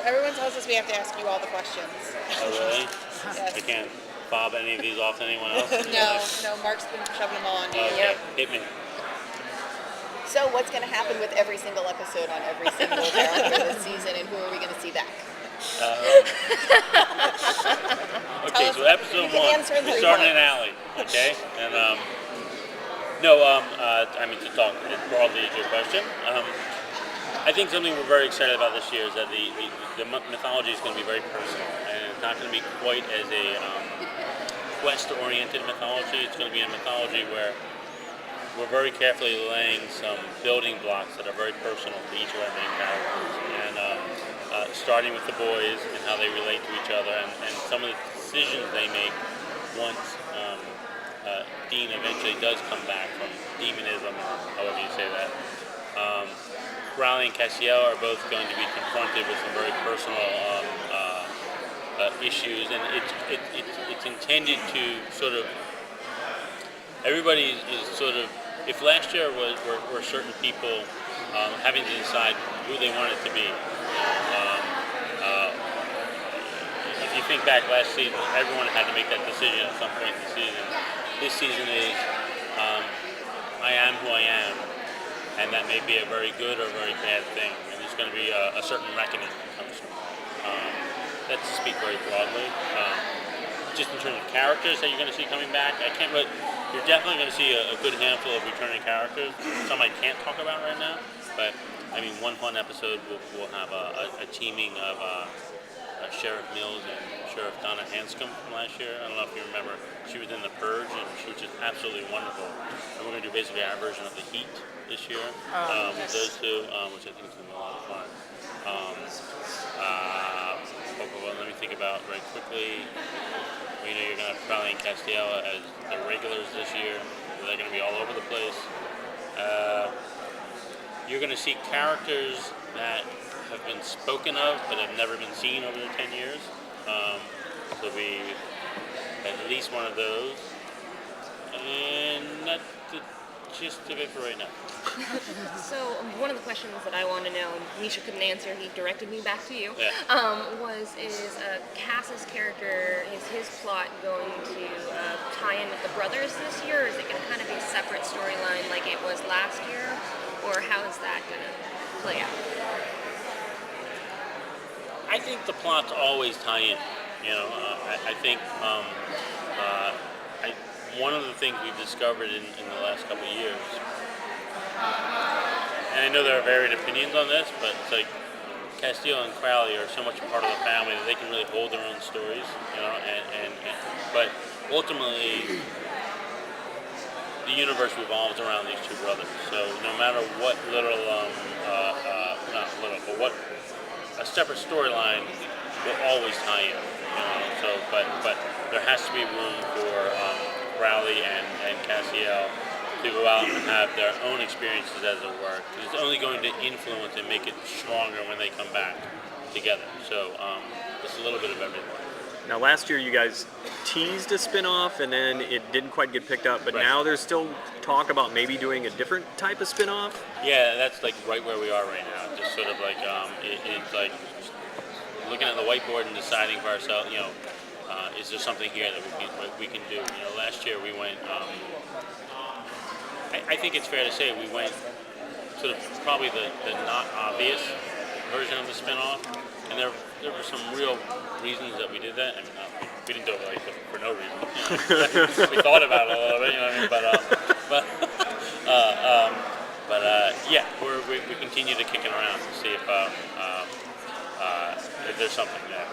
everyone tells us we have to ask you all the questions. Oh, really? Yes. I can't bob any of these off to anyone else? No, Mark's been shoving them all on you. Okay, hit me. So what's going to happen with every single episode on every single character this season, and who are we going to see back? Okay, so episode you can 1, answer in we three started in an parts. alley, okay? And, I mean, to talk broadly to your question, I think something we're very excited about this year is that the mythology is going to be very personal, and it's not going to be quite as a quest-oriented mythology. It's going to be a mythology where we're very carefully laying some building blocks that are very personal to each of our main characters, and starting with the boys and how they relate to each other, and some of the decisions they make once Dean eventually does come back from demonism, or however you say that. Riley and Castiel are both going to be confronted with some very personal issues, and it's intended to sort of, everybody is sort of, if last year were certain people having to decide who they wanted to be. If you think back last season, everyone had to make that decision at some point in the season. This season is, I am who I am, and that may be a very good or very bad thing. And there's going to be a certain reckoning that comes from that. That's to speak very broadly. Just in terms of characters that you're going to see coming back, you're definitely going to see a good handful of returning characters. Some I can't talk about right now, but I mean, one fun episode will have a teaming of Sheriff Mills and Sheriff Donna Hanscom from last year. I don't know if you remember, she was in The Purge, and she was just absolutely wonderful. And we're going to do basically our version of The Heat this year with those two, which I think is going to be a lot of fun. Let me think about very quickly. You know, you're going to have Crowley and Castiel as the regulars this year. They're going to be all over the place. You're going to see characters that have been spoken of but have never been seen over the 10 years. There'll be at least one of those. And that's the gist of it for right now. So one of the questions that I want to know, Misha couldn't answer, he directed me back to you, Yeah. is Cass's character, is his plot going to tie in with the brothers this year, or is it going to kind of be a separate storyline like it was last year, or how is that going to play out? I think the plots always tie in. You know, I think one of the things we've discovered in the last couple of years, and I know there are varied opinions on this, but it's like Castiel and Crowley are so much a part of the family that they can really hold their own stories, you know, but ultimately the universe revolves around these two brothers. So no matter what not little, but what a separate storyline will always tie in, you know. So, but there has to be room for Crowley and Castiel to go out and have their own experiences as it were. It's only going to influence and make it stronger when they come back together. So just a little bit of everything. Now, last year you guys teased a spin-off, and then it didn't quite get picked up, but Right. now there's still talk about maybe doing a different type of spin-off? Yeah, that's like right where we are right now. Just sort of like it's like looking at the whiteboard and deciding for ourselves, you know, is there something here that we can do? You know, last year we went. I think it's fair to say we went sort of probably the not obvious version of the spin-off, and there were some real reasons that we did that. I mean, we didn't do it like for no reason. You know? We thought about it a little bit, you know what I mean? Yeah, we continue to kick it around to see if there's something there.